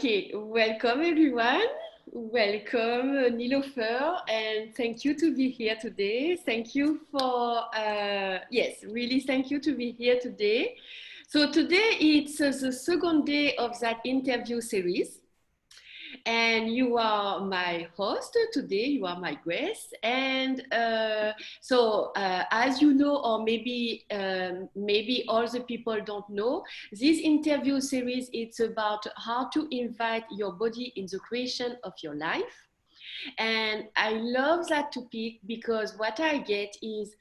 Okay, welcome everyone. Welcome Nilofer, and thank you to be here today. Thank you for, yes, really thank you to be here today. So today it's the second day of that interview series. And you are my host today, you are my guest. And as you know, or maybe all the people don't know, this interview series, it's about how to invite your body in the creation of your life. And I love that topic because what I get is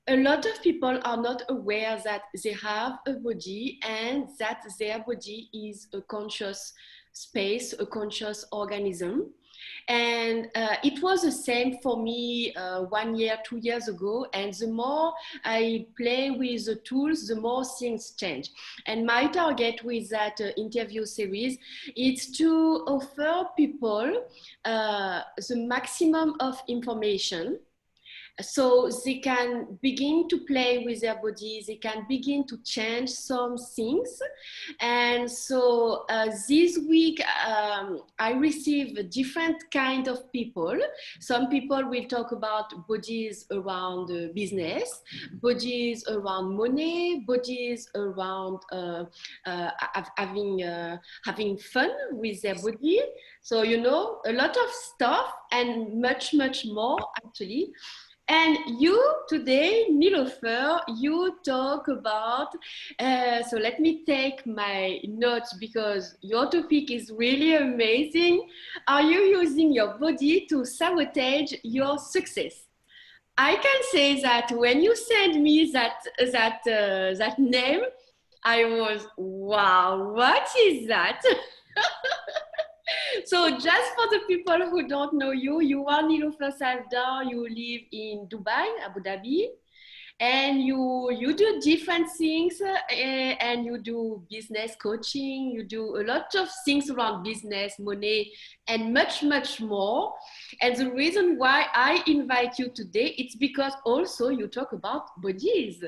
a lot of people are not aware that they have a body and that their body is a conscious space, a conscious organism. And it was the same for me 1 year, 2 years ago. And the more I play with the tools, the more things change. And my target with that interview series is to offer people the maximum of information so they can begin to play with their body, they can begin to change some things. And so this week I receive different kind of people. Some people will talk about bodies around business, bodies around money, bodies around having fun with their body. So, you know, a lot of stuff and much, much more actually. And you today, Nilofer, you talk about, so let me take my notes because your topic is really amazing. Are you using your body to sabotage your success? I can say that when you send me that name, I was, wow, what is that? So just for the people who don't know you, you are Nilofer Safdar, you live in Dubai, Abu Dhabi, and you do different things and you do business coaching, you do a lot of things around business, money, and much, much more. And the reason why I invite you today, it's because also you talk about bodies.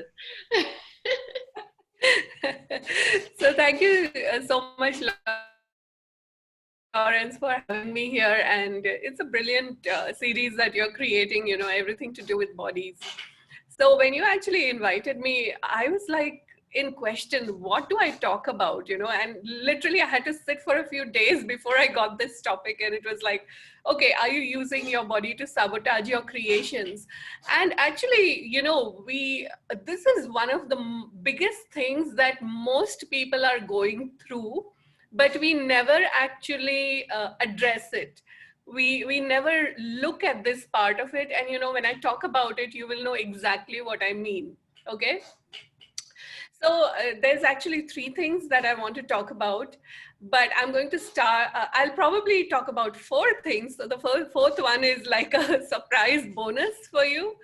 So thank you so much, Laurence, for having me here. And it's a brilliant series that you're creating, you know, everything to do with bodies. So when you actually invited me, I was like in question, what do I talk about, you know? And literally I had to sit for a few days before I got this topic. And it was like, okay, are you using your body to sabotage your creations? And actually, you know, this is one of the biggest things that most people are going through, but we never actually address it. We never look at this part of it. And you know, when I talk about it, you will know exactly what I mean. Okay, so there's actually three things that I want to talk about, but I'm going to start, I'll probably talk about four things. So the fourth one is like a surprise bonus for you.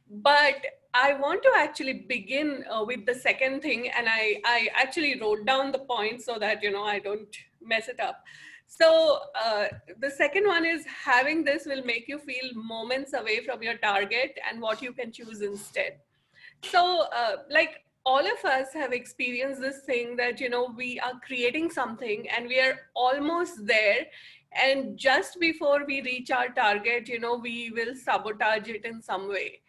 But I want to actually begin with the second thing. And I actually wrote down the points so that, you know, I don't mess it up. So the second one is having this will make you feel moments away from your target and what you can choose instead. So like all of us have experienced this thing that, you know, we are creating something and we are almost there. And just before we reach our target, you know, we will sabotage it in some way.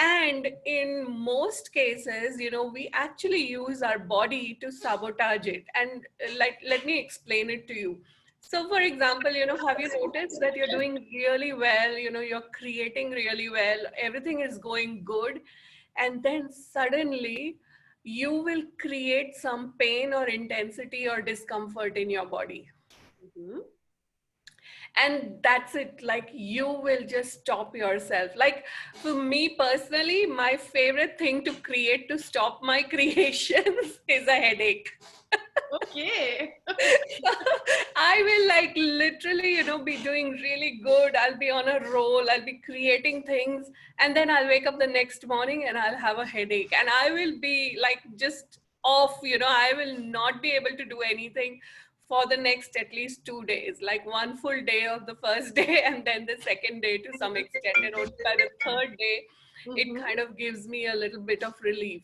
And in most cases, you know, we actually use our body to sabotage it. And like, let me explain it to you. So for example, you know, have you noticed that you're doing really well, you know, you're creating really well, everything is going good, and then suddenly you will create some pain or intensity or discomfort in your body. Mm-hmm. And that's it, like you will just stop yourself. Like for me personally, my favorite thing to create to stop my creations is a headache. Okay. I will like literally, you know, be doing really good. I'll be on a roll. I'll be creating things. And then I'll wake up the next morning and I'll have a headache. And I will be like just off, you know, I will not be able to do anything for the next at least 2 days, like one full day of the first day and then the second day to some extent. And only by the third day, it Mm-hmm. kind of gives me a little bit of relief.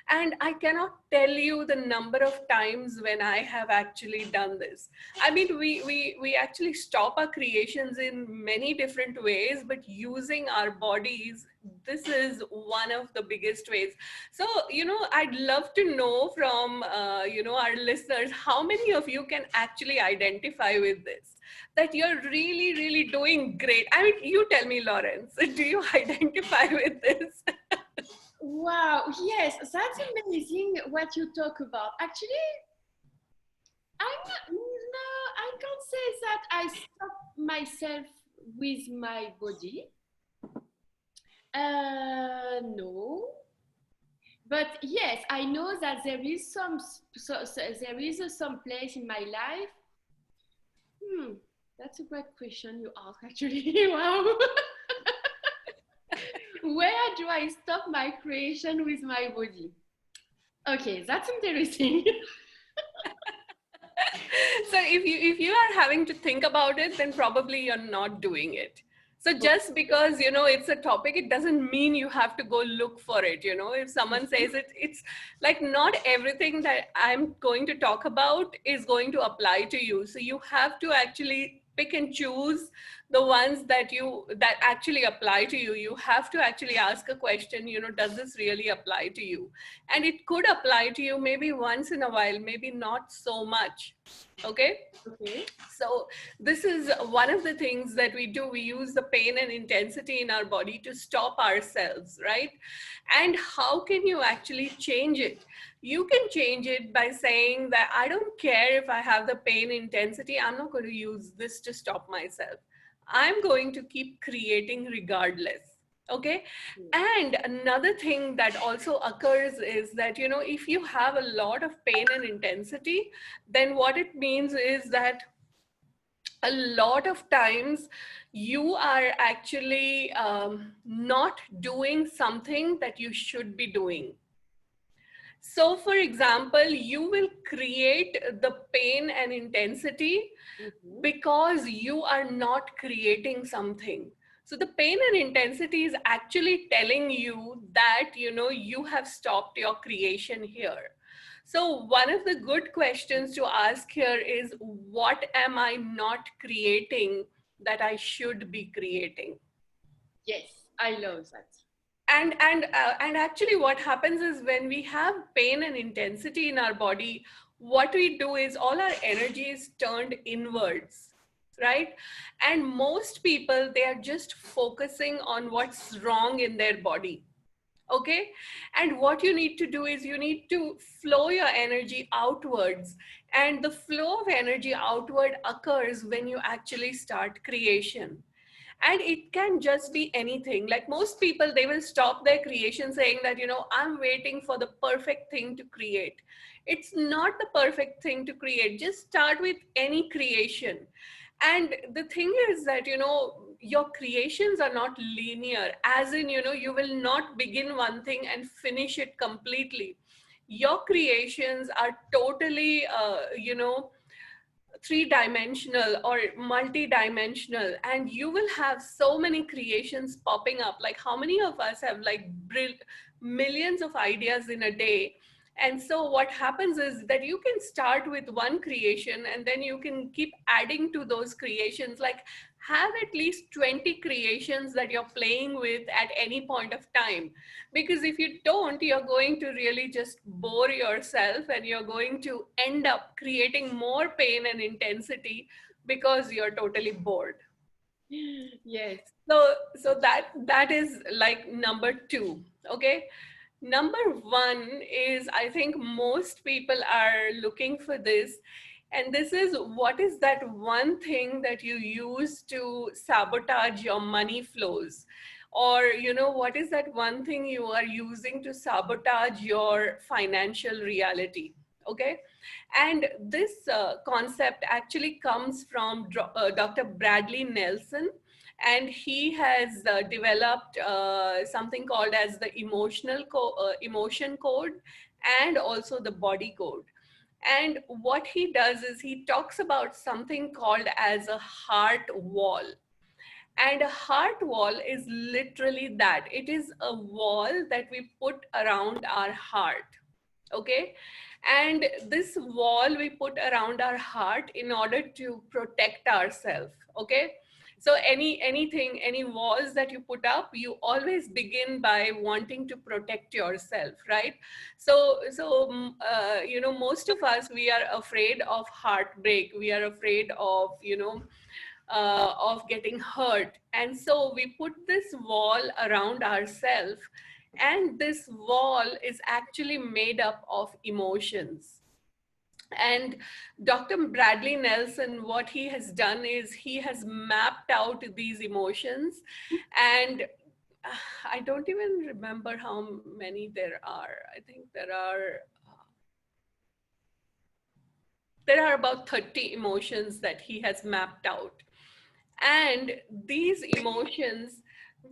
And I cannot tell you the number of times when I have actually done this. I mean, we actually stop our creations in many different ways, but using our bodies, this is one of the biggest ways. So, I'd love to know from, our listeners, how many of you can actually identify with this? That you're really, really doing great. I mean, you tell me, Laurence, do you identify with this? Wow, yes, that's amazing what you talk about. Actually, I'm not, no, I can't say that I stop myself with my body. No, but yes, I know that there is there is some place in my life. That's a great question you ask, actually. Wow. Where do I stop my creation with my body? Okay, that's interesting. So if you are having to think about it, then probably you're not doing it. So just because it's a topic, it doesn't mean you have to go look for it. If someone says it, it's like not everything that I'm going to talk about is going to apply to you. So you have to actually pick and choose the ones that actually apply to you. You have to actually ask a question, does this really apply to you? And it could apply to you maybe once in a while, maybe not so much. Okay. Okay. So this is one of the things that we do. We use the pain and intensity in our body to stop ourselves, right? And how can you actually change it? You can change it by saying that I don't care if I have the pain intensity, I'm not going to use this to stop myself. I'm going to keep creating regardless. Okay. And another thing that also occurs is that, if you have a lot of pain and intensity, then what it means is that a lot of times you are actually not doing something that you should be doing. So, for example, you will create the pain and intensity because you are not creating something. So the pain and intensity is actually telling you that, you have stopped your creation here. So one of the good questions to ask here is, what am I not creating that I should be creating? Yes, I love that. And actually what happens is, when we have pain and intensity in our body, what we do is all our energy is turned inwards, right? And most people, they are just focusing on what's wrong in their body. Okay. And what you need to do is, you need to flow your energy outwards, and the flow of energy outward occurs when you actually start creation. And it can just be anything. Like most people, they will stop their creation saying that, I'm waiting for the perfect thing to create. It's not the perfect thing to create. Just start with any creation. And the thing is that, your creations are not linear, as in, you will not begin one thing and finish it completely. Your creations are totally, three-dimensional or multi-dimensional, and you will have so many creations popping up. Like, how many of us have like millions of ideas in a day? And so what happens is that you can start with one creation, and then you can keep adding to those creations. Like, have at least 20 creations that you're playing with at any point of time. Because if you don't, you're going to really just bore yourself, and you're going to end up creating more pain and intensity because you're totally bored. Yes. So that is like number two. Okay. Number one is, I think most people are looking for this. And this is, what is that one thing that you use to sabotage your money flows? Or, what is that one thing you are using to sabotage your financial reality? Okay. And this concept actually comes from Dr. Bradley Nelson, and he has developed something called as the emotion code, and also the body code. And what he does is, he talks about something called as a heart wall. And a heart wall is literally that. It is a wall that we put around our heart. Okay. And this wall we put around our heart in order to protect ourselves. Okay. So any walls that you put up, you always begin by wanting to protect yourself, right? Most of us, we are afraid of heartbreak. We are afraid of getting hurt. And so we put this wall around ourselves, and this wall is actually made up of emotions. And Dr. Bradley Nelson, what he has done is he has mapped out these emotions, and I don't even remember how many there are. I think there are about 30 emotions that he has mapped out. And these emotions,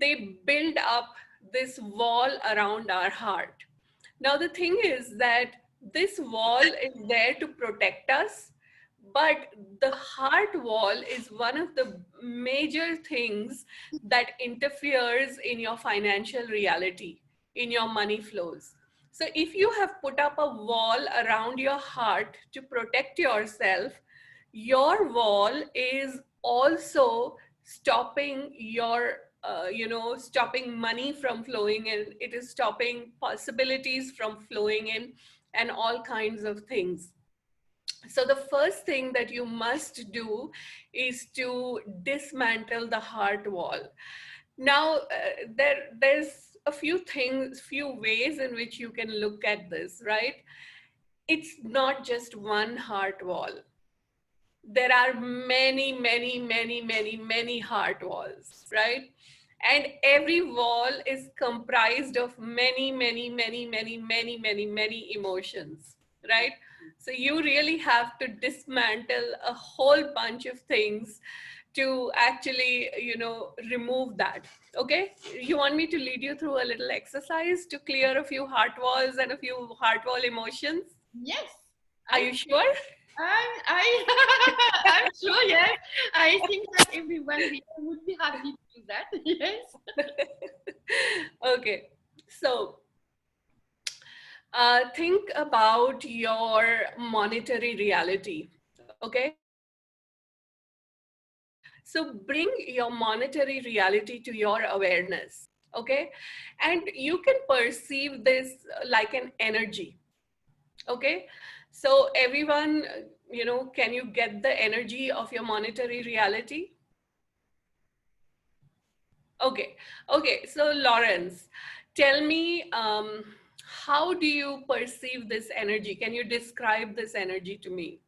they build up this wall around our heart. Now, the thing is that this wall is there to protect us, but the heart wall is one of the major things that interferes in your financial reality, in your money flows. So if you have put up a wall around your heart to protect yourself, your wall is also stopping stopping money from flowing in. It is stopping possibilities from flowing in, and all kinds of things. So the first thing that you must do is to dismantle the heart wall. Now, there's a few ways in which you can look at this, right? It's not just one heart wall. There are many heart walls, right? And every wall is comprised of many emotions, right? So you really have to dismantle a whole bunch of things to actually, remove that. Okay, you want me to lead you through a little exercise to clear a few heart walls and a few heart wall emotions? Yes. Are you sure? I'm sure, yes. I think that everyone would be happy to do that. Yes. Okay, so think about your monetary reality. Okay, so bring your monetary reality to your awareness. Okay, and you can perceive this like an energy. Okay, so everyone, can you get the energy of your monetary reality? Okay, okay. So Laurence, tell me, how do you perceive this energy? Can you describe this energy to me?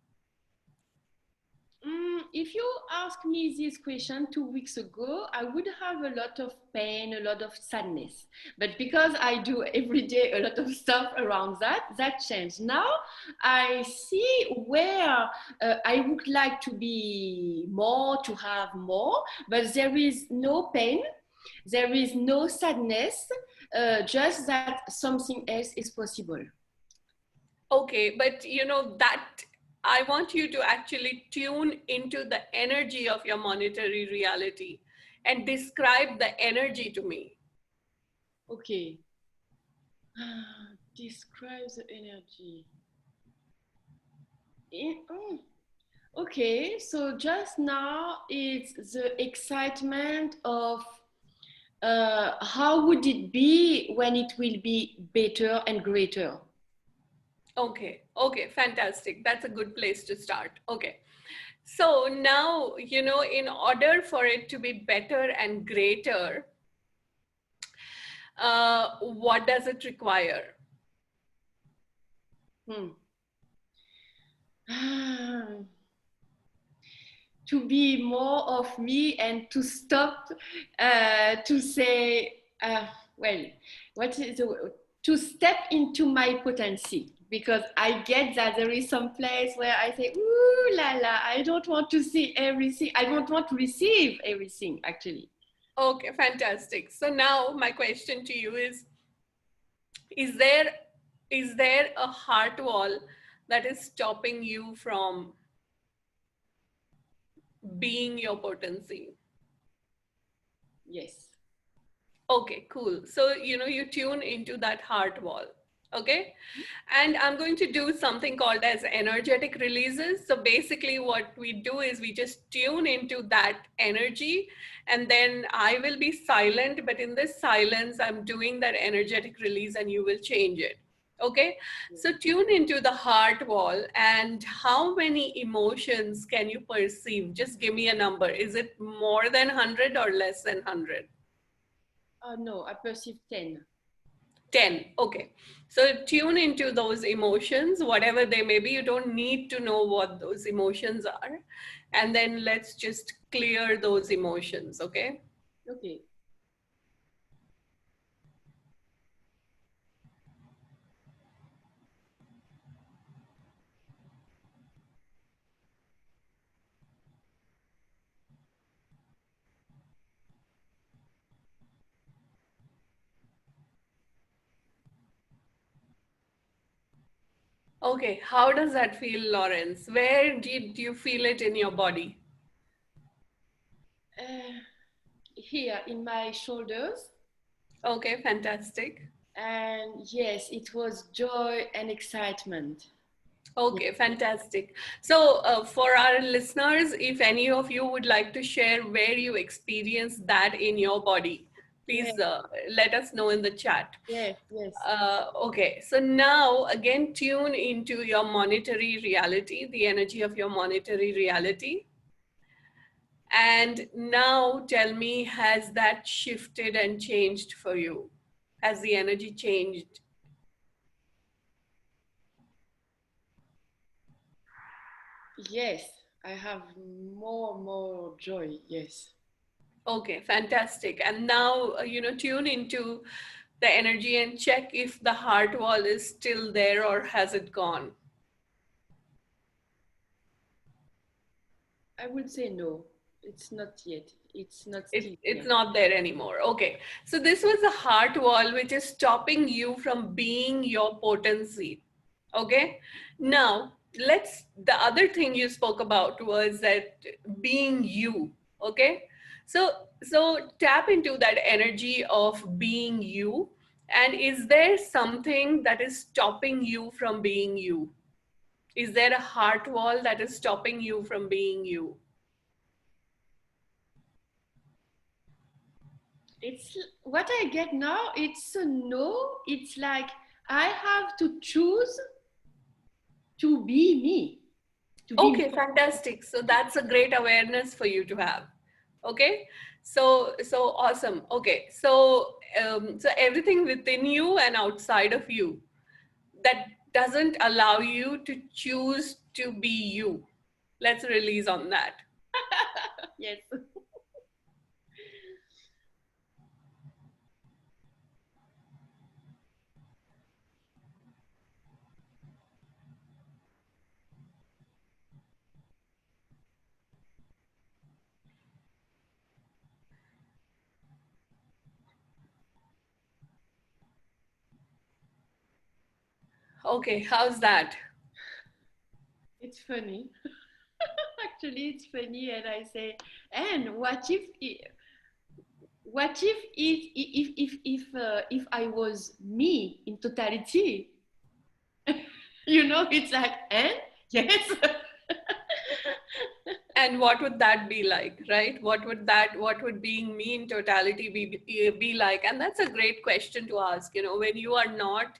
If you asked me this question 2 weeks ago, I would have a lot of pain, a lot of sadness. But because I do every day a lot of stuff around that, that changed. Now I see where I would like to be more, to have more, but there is no pain, there is no sadness, just that something else is possible. Okay, but that I want you to actually tune into the energy of your monetary reality and describe the energy to me. Okay. Describe the energy. Okay, so just now it's the excitement of how would it be when it will be better and greater. Okay, okay, fantastic. That's a good place to start. Okay. So now, in order for it to be better and greater, what does it require? To be more of me and to stop to say, well, what is the word? To step into my potency, because I get that there is some place where I say, ooh la la, I don't want to see everything. I don't want to receive everything, actually. Okay, fantastic. So now my question to you is there a heart wall that is stopping you from being your potency? Yes. Okay, cool. So, you tune into that heart wall. Okay. And I'm going to do something called as energetic releases. So basically what we do is we just tune into that energy, and then I will be silent, but in this silence, I'm doing that energetic release and you will change it. Okay. So tune into the heart wall, and how many emotions can you perceive? Just give me a number. Is it more than 100 or less than 100? No, I perceive 10. 10. Okay. So tune into those emotions, whatever they may be. You don't need to know what those emotions are. And then let's just clear those emotions. Okay. Okay. Okay. How does that feel, Laurence? Where did you feel it in your body? Here in my shoulders. Okay. Fantastic. And yes, it was joy and excitement. Okay, fantastic. So, for our listeners, if any of you would like to share where you experienced that in your body, Yes, please let us know in the chat. yes, yes. Okay, so now again, tune into your monetary reality, the energy of your monetary reality. And now tell me, has that shifted and changed for you? Has the energy changed? Yes, I have more joy. Yes. Okay, fantastic. And now, tune into the energy and check if the heart wall is still there or has it gone. I would say no. It's not yet. It's not still It's there. not there anymore. Okay. So this was a heart wall which is stopping you from being your potency. Okay. Now, the other thing you spoke about was that being you. Okay. So tap into that energy of being you. And is there something that is stopping you from being you? Is there a heart wall that is stopping you from being you? It's what I get now. It's a no. It's like I have to choose to be me. To be me. Okay, fantastic. So that's a great awareness for you to have. Okay, so awesome. Okay, so everything within you and outside of you that doesn't allow you to choose to be you. Let's release on that. Yes. Okay, how's that? It's funny. Actually, it's funny, and I say, and what if I was me in totality? It's like, and yes. And what would that be like, right? What would being me in totality be like? And that's a great question to ask, when you are not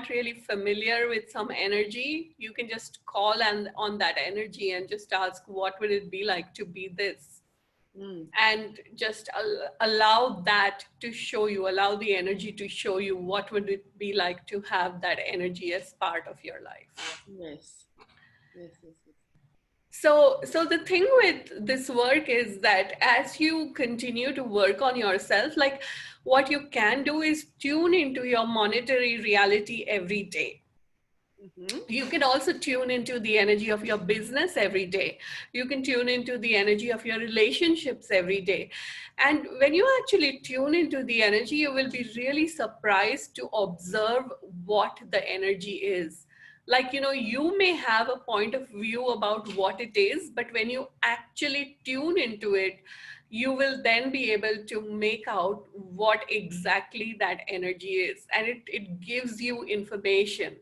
really familiar with some energy, you can just call on that energy and just ask, what would it be like to be this? Mm, And just allow that to show you, allow the energy to show you what would it be like to have that energy as part of your life. yes, yes, yes, yes. So the thing with this work is that as you continue to work on yourself, like what you can do is tune into your monetary reality every day. Mm-hmm. You can also tune into the energy of your business every day. You can tune into the energy of your relationships every day. And when you actually tune into the energy, you will be really surprised to observe what the energy is. Like, you may have a point of view about what it is, but when you actually tune into it, you will then be able to make out what exactly that energy is. And it gives you information.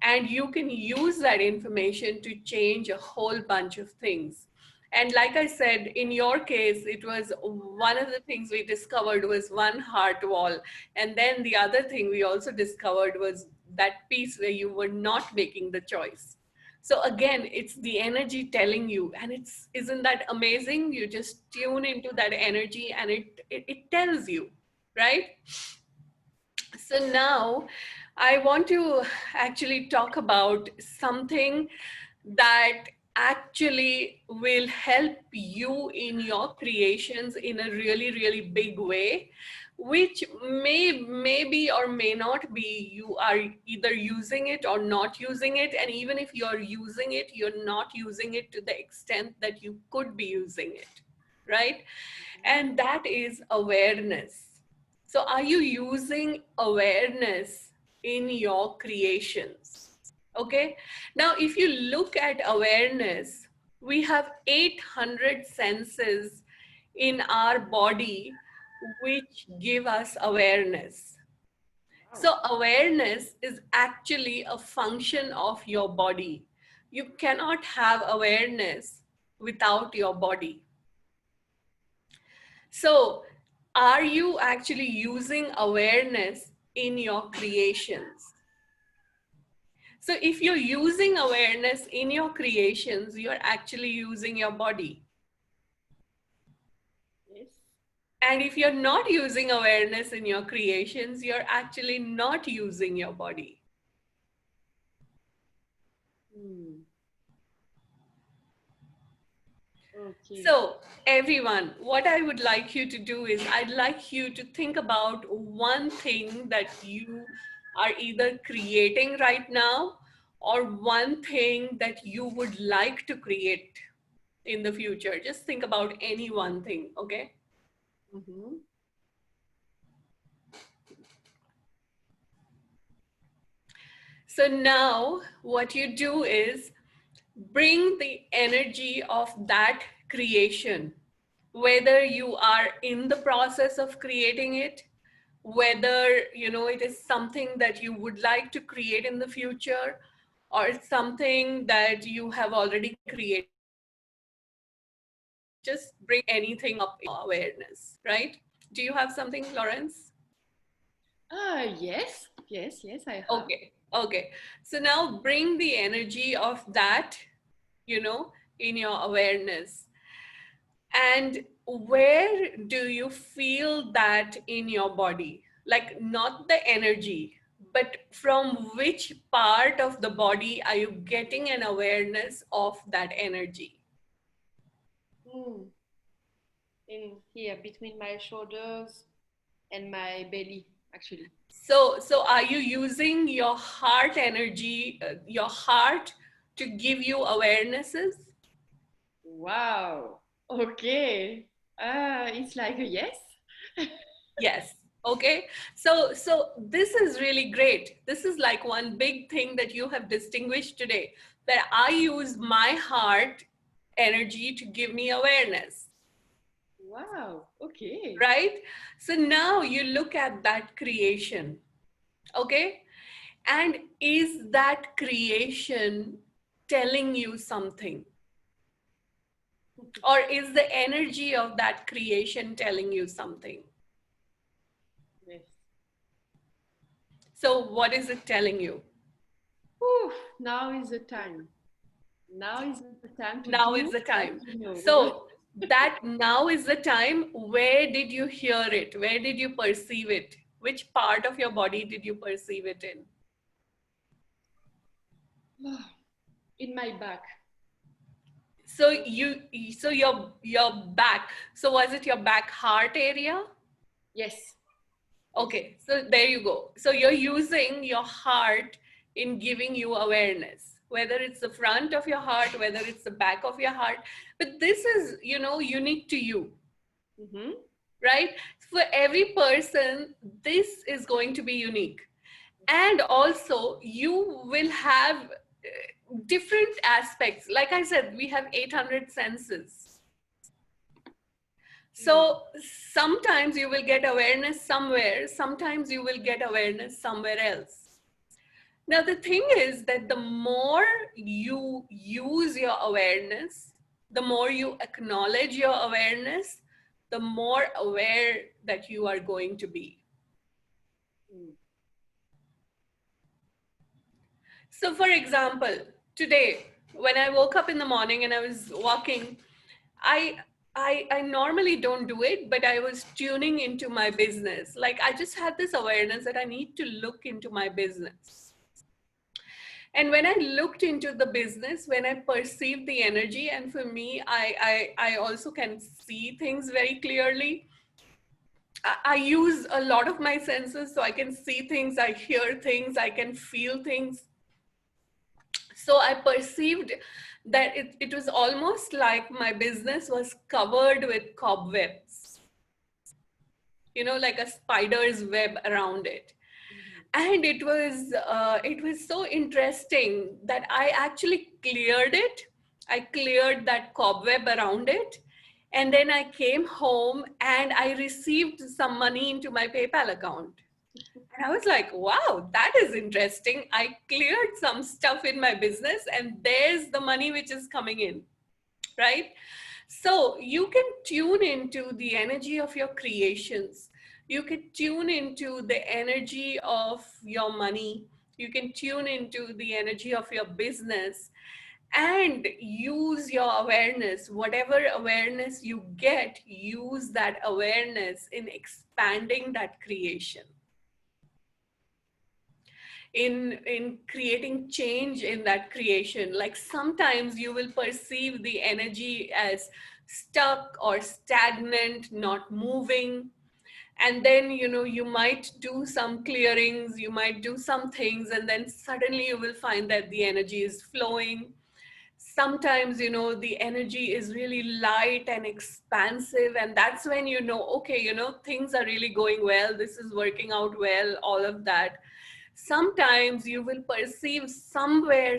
And you can use that information to change a whole bunch of things. And like I said, in your case, it was one of the things we discovered was one heart wall. And then the other thing we also discovered was that piece where you were not making the choice. So again, it's the energy telling you, and isn't that amazing? You just tune into that energy and it tells you, right? So now I want to actually talk about something that actually will help you in your creations in a really, really big way, which maybe or may not be, you are either using it or not using it. And even if you're using it, you're not using it to the extent that you could be using it, right? And that is awareness. So are you using awareness in your creations? Okay. Now, if you look at awareness, we have 800 senses in our body which give us awareness. So awareness is actually a function of your body. You cannot have awareness without your body. So are you actually using awareness in your creations? So if you're using awareness in your creations, you're actually using your body. Yes. And if you're not using awareness in your creations, you're actually not using your body. Okay. So everyone, what I would like you to do is I'd like you to think about one thing that you are either creating right now or one thing that you would like to create in the future. Just think about any one thing, okay? Mm-hmm. So now what you do is bring the energy of that creation, whether you are in the process of creating it, whether it is something that you would like to create in the future, or it's something that you have already created. Just bring anything up in awareness, right? Do you have something, Laurence? Yes, I have. Okay. So now bring the energy of that, in your awareness. And where do you feel that in your body? Like not the energy, but from which part of the body are you getting an awareness of that energy? In here, between my shoulders and my belly, actually. So are you using your heart energy, your heart to give you awarenesses? Wow. Okay. It's like a yes. Yes. Okay. So this is really great. This is like one big thing that you have distinguished today, that I use my heart energy to give me awareness. Wow. Okay. Right? So now you look at that creation. Okay? And is that creation telling you something? Or is the energy of that creation telling you something? Yes. So what is it telling you? Whew, now is the time. Now is the time to Now do is the what time. you know. So that now is the time. Where did you hear it? Where did you perceive it? Which part of your body did you perceive it in? In my back. So your back. So was it your back heart area? Yes. Okay, so there you go. So you're using your heart in giving you awareness, whether it's the front of your heart, whether it's the back of your heart. But this is, unique to you, right? For every person, this is going to be unique. And also, you will have different aspects. Like I said, we have 800 senses. So sometimes you will get awareness somewhere, sometimes you will get awareness somewhere else. Now, the thing is that the more you use your awareness, the more you acknowledge your awareness, the more aware that you are going to be. So, for example, today, when I woke up in the morning and I was walking, I I normally don't do it, but I was tuning into my business. Like I just had this awareness that I need to look into my business. And when I looked into the business, when I perceived the energy, and for me, I also can see things very clearly. I use a lot of my senses, so I can see things, I hear things, I can feel things. So I perceived that it was almost like my business was covered with cobwebs, you know, like a spider's web around it. And it was so interesting that I actually cleared it. I cleared that cobweb around it. And then I came home and I received some money into my PayPal account. And I was like, wow, that is interesting. I cleared some stuff in my business and there's the money which is coming in, right? So you can tune into the energy of your creations. You can tune into the energy of your money. You can tune into the energy of your business and use your awareness. Whatever awareness you get, use that awareness in expanding that creation, in creating change in that creation. Like sometimes you will perceive the energy as stuck or stagnant, not moving, and then you might do some clearings, you might do some things, and then suddenly you will find that the energy is flowing. Sometimes the energy is really light and expansive, and that's when okay, things are really going well, this is working out well, all of that. Sometimes you will perceive somewhere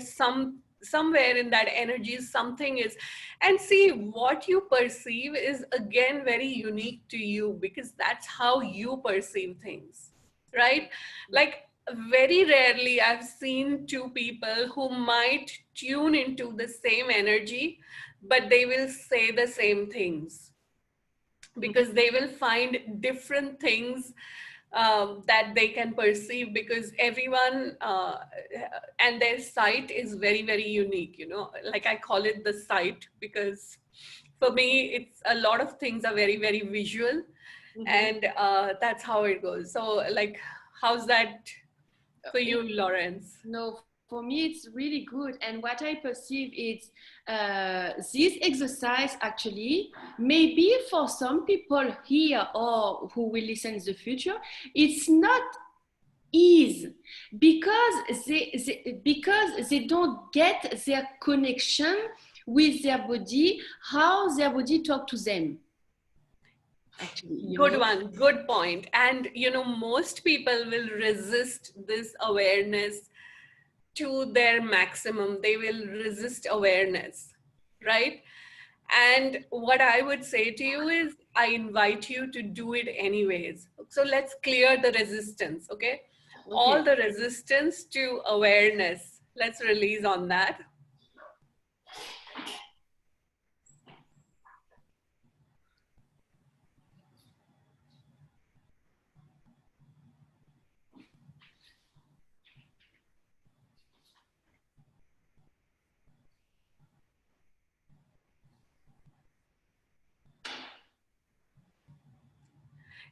in that energy something is, and see, what you perceive is again very unique to you, because that's how you perceive things, right? Like very rarely I've seen two people who might tune into the same energy, but they will say the same things, because they will find different things that they can perceive, because everyone and their sight is very, very unique. Like I call it the sight, because for me it's a lot of things are very, very visual. And that's how it goes. So like, how's that for you, Laurence? No, for me it's really good. And what I perceive is this exercise actually, maybe for some people here or who will listen in the future, it's not easy because because they don't get their connection with their body, how their body talk to them. Actually, Good one, good point. And most people will resist this awareness to their maximum. They will resist awareness, right? And what I would say to you is, I invite you to do it anyways. So let's clear the resistance, okay? All the resistance to awareness, let's release on that.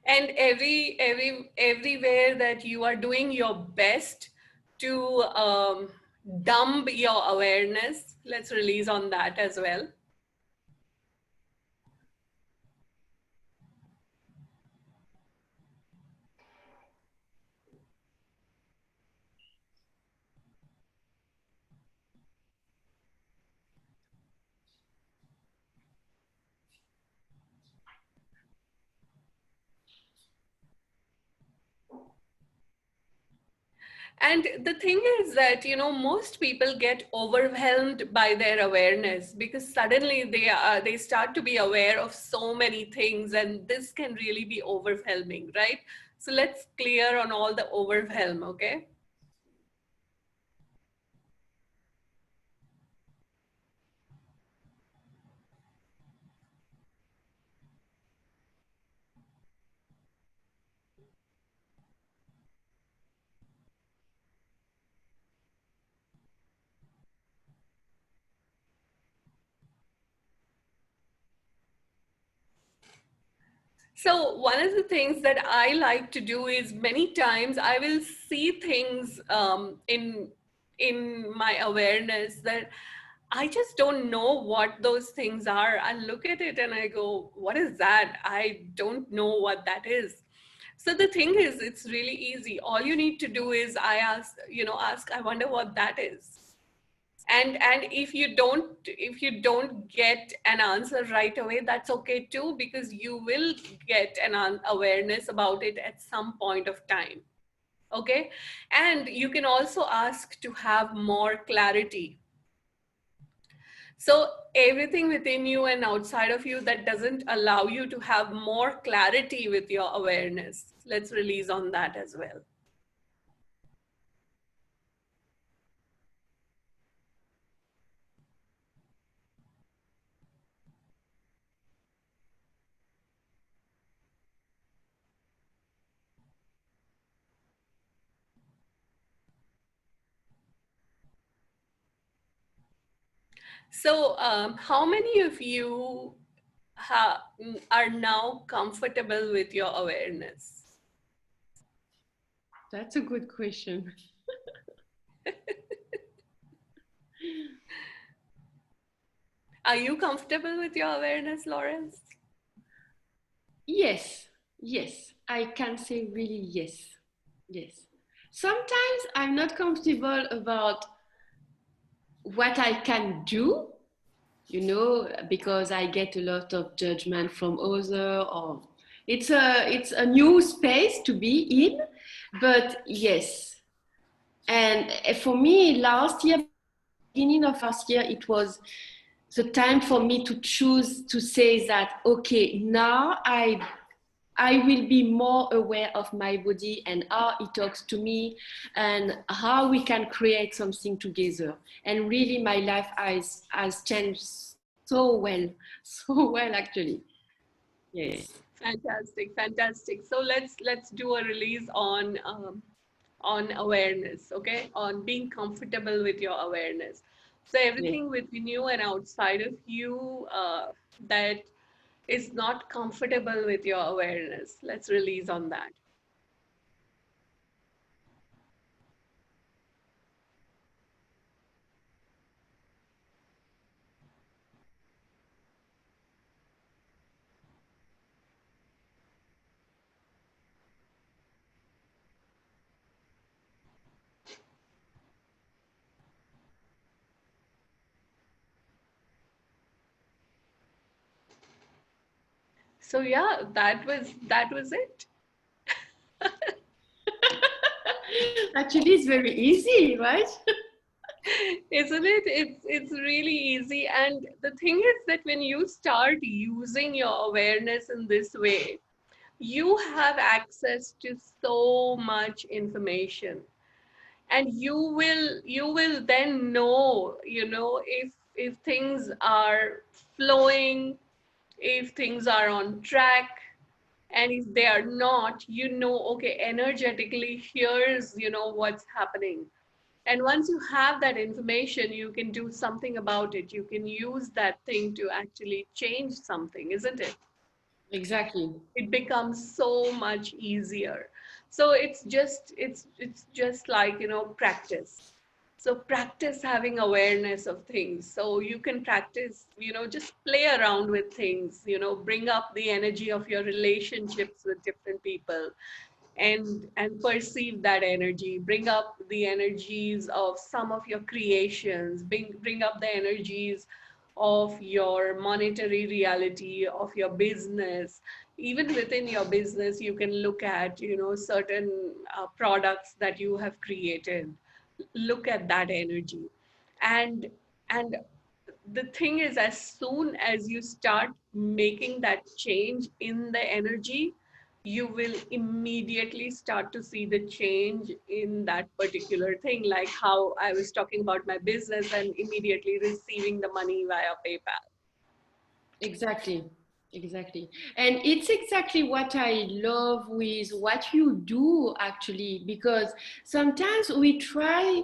And everywhere that you are doing your best to dump your awareness, let's release on that as well. And the thing is that, most people get overwhelmed by their awareness because suddenly they start to be aware of so many things, and this can really be overwhelming, right? So let's clear on all the overwhelm, okay? So one of the things that I like to do is many times I will see things in my awareness that I just don't know what those things are. I look at it and I go, "What is that? I don't know what that is." So the thing is, it's really easy. All you need to do is ask, "I wonder what that is." And if you don't get an answer right away, that's okay too, because you will get an awareness about it at some point of time. Okay. And you can also ask to have more clarity. So everything within you and outside of you that doesn't allow you to have more clarity with your awareness, let's release on that as well. So how many of you are now comfortable with your awareness? That's a good question. Are you comfortable with your awareness, Laurence? Yes, yes, I can say really yes. Yes. Sometimes I'm not comfortable about what I can do, because I get a lot of judgment from others, or it's a new space to be in. But yes, and for me, last year, beginning of last year, it was the time for me to choose to say that, okay, now I will be more aware of my body and how it talks to me and how we can create something together. And really, my life has changed so well, so well, actually. Yes. Fantastic, fantastic. So let's do a release on awareness, okay? On being comfortable with your awareness. So Yes. everything within you and outside of you that is not comfortable with your awareness, let's release on that. So yeah, that was it. Actually, it's very easy, right? Isn't it? It's really easy. And the thing is that when you start using your awareness in this way, you have access to so much information, and you will then know, if things are flowing, if things are on track, and if they are not, okay, energetically, here's what's happening. And once you have that information, you can do something about it. You can use that thing to actually change something, isn't it? Exactly. It becomes so much easier. So it's just like, practice. So practice having awareness of things. So you can practice, just play around with things, bring up the energy of your relationships with different people, and perceive that energy. Bring up the energies of some of your creations. Bring up the energies of your monetary reality, of your business. even within your business, you can look at, certain products that you have created. Look at that energy. And and the thing is, as soon as you start making that change in the energy, you will immediately start to see the change in that particular thing, like how I was talking about my business and immediately receiving the money via PayPal. Exactly. Exactly. And it's exactly what I love with what you do, actually, because sometimes we try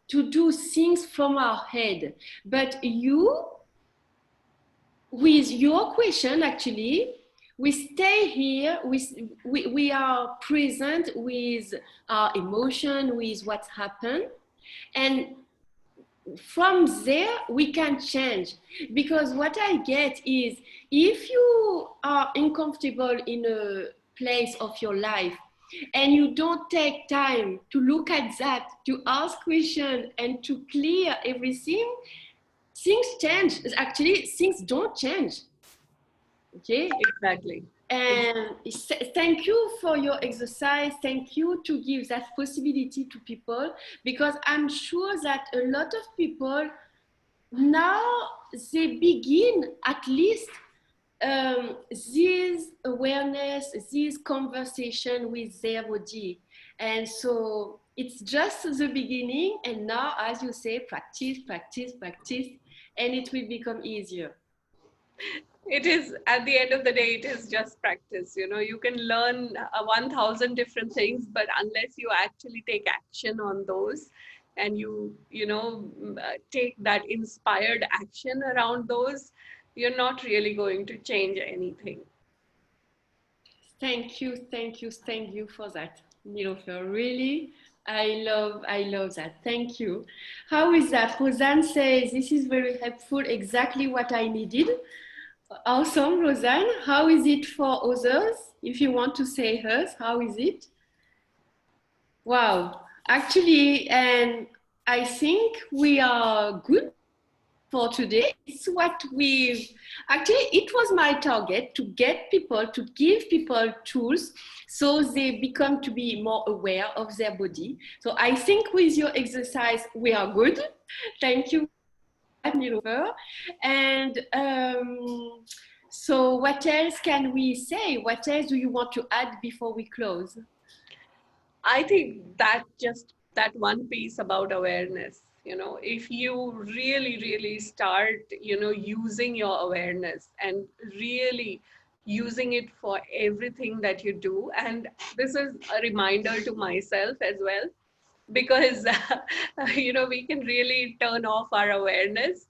to do things from our head, but you, with your question, actually, we stay here, we are present with our emotion, with what's happened, and from there we can change. Because what I get is, if you are uncomfortable in a place of your life and you don't take time to look at that, to ask questions and to clear everything, things change. Actually, things don't change. Okay. Exactly. And thank you for your exercise. Thank you to give that possibility to people, because I'm sure that a lot of people now, they begin at least this awareness, this conversation with their body. And so it's just the beginning. And now, as you say, practice, practice, practice, and it will become easier. It is, at the end of the day, it is just practice. You can learn 1,000 different things, but unless you actually take action on those, and take that inspired action around those, you're not really going to change anything. Thank you, thank you, thank you for that, Nilofer. Really, I love that. Thank you. How is that? Roseanne says, this is very helpful, exactly what I needed. Awesome, Roseanne. How is it for others? If you want to say hers, how is it? Wow. Actually, and I think we are good for today. It's what we've actually, it was my target to get people, to give people tools so they become to be more aware of their body. So I think with your exercise, we are good. Thank you, Nilofer. And so what else can we say? What else do you want to add before we close? I think that one piece about awareness, if you really, really start, using your awareness and really using it for everything that you do. And this is a reminder to myself as well, because, we can really turn off our awareness.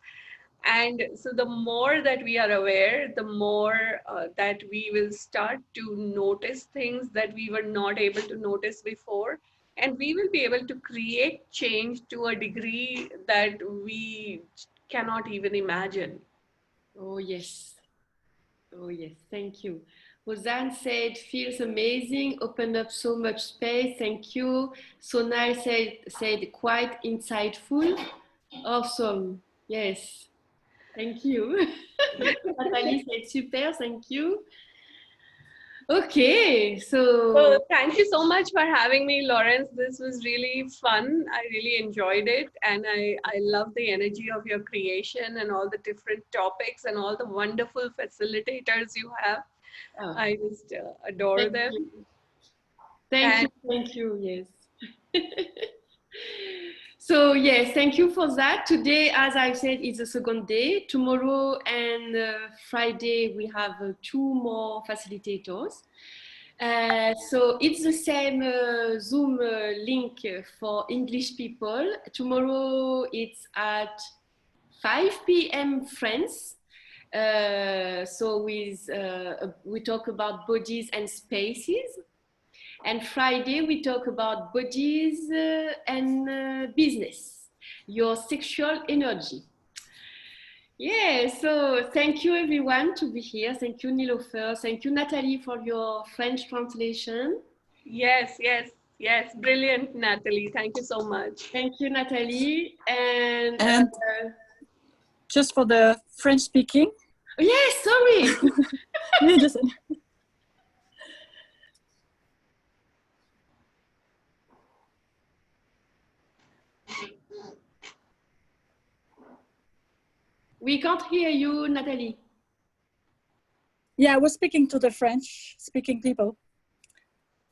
And so the more that we are aware, the more that we will start to notice things that we were not able to notice before. And we will be able to create change to a degree that we cannot even imagine. Oh, yes. Oh, yes. Thank you. Roseanne said, feels amazing, opened up so much space. Thank you. Sonal said quite insightful. Awesome. Yes. Thank you. Nathalie said super. Thank you. Okay. So So, thank you so much for having me, Laurence. This was really fun. I really enjoyed it. And I love the energy of your creation and all the different topics and all the wonderful facilitators you have. I just adore thank them. you. Thank you. And Thank you. Yes. So yes, thank you for that. Today, as I said, is the second day. Tomorrow and Friday, we have two more facilitators. So it's the same Zoom link for English people. Tomorrow it's at 5 p.m. France. So we talk about bodies and spaces. And Friday, we talk about bodies and business, your sexual energy. Yeah, so thank you everyone to be here. Thank you, Nilofer. Thank you, Nathalie, for your French translation. yes, yes, yes. Brilliant, Natalie. Thank you so much. Thank you, Nathalie. And just for the French speaking. yes, sorry. Yeah, just We can't hear you, Nathalie. Yeah, I was speaking to the French-speaking people.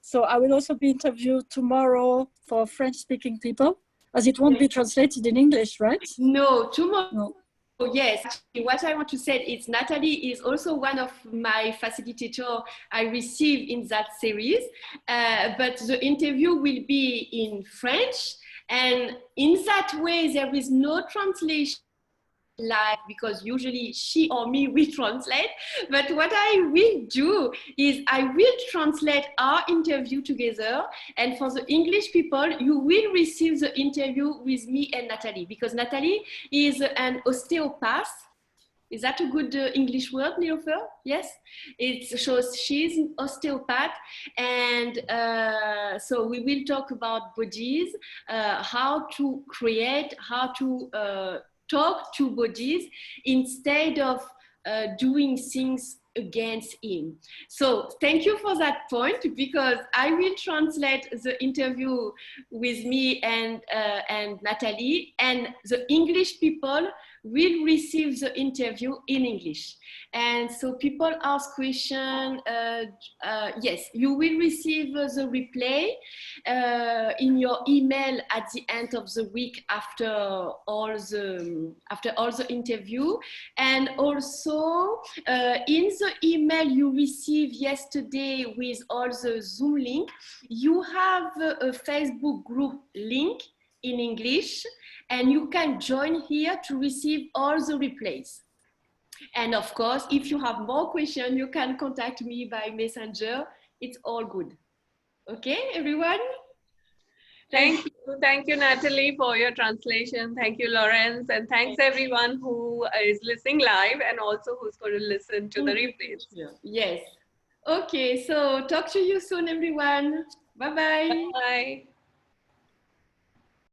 So I will also be interviewed tomorrow for French-speaking people, as it won't be translated in English, right? No, tomorrow. No. Oh, yes, actually, what I want to say is Natalie is also one of my facilitators I received in that series, but the interview will be in French, and in that way there is no translation live, because usually she or me will translate. But what I will do is I will translate our interview together, and for the English people you will receive the interview with me and Natalie, because Natalie is an osteopath. Is that a good English word, Nilofer? Yes, it shows she's an osteopath, and so we will talk about bodies, how to create, how to talk to bodies instead of doing things against him. So thank you for that point, because I will translate the interview with me and Natalie, and the English people will receive the interview in English. And so people ask questions. Yes, you will receive the replay in your email at the end of the week after all the interview. And also in the email you received yesterday with all the Zoom link, you have a Facebook group link in English, and you can join here to receive all the replays. And of course, if you have more questions, you can contact me by messenger. It's all good. Okay, everyone? Thank you, Natalie, for your translation. Thank you, Laurence, and thanks everyone who is listening live and also who's going to listen to the replays. Yes. Okay, so talk to you soon, everyone. Bye-bye. Bye.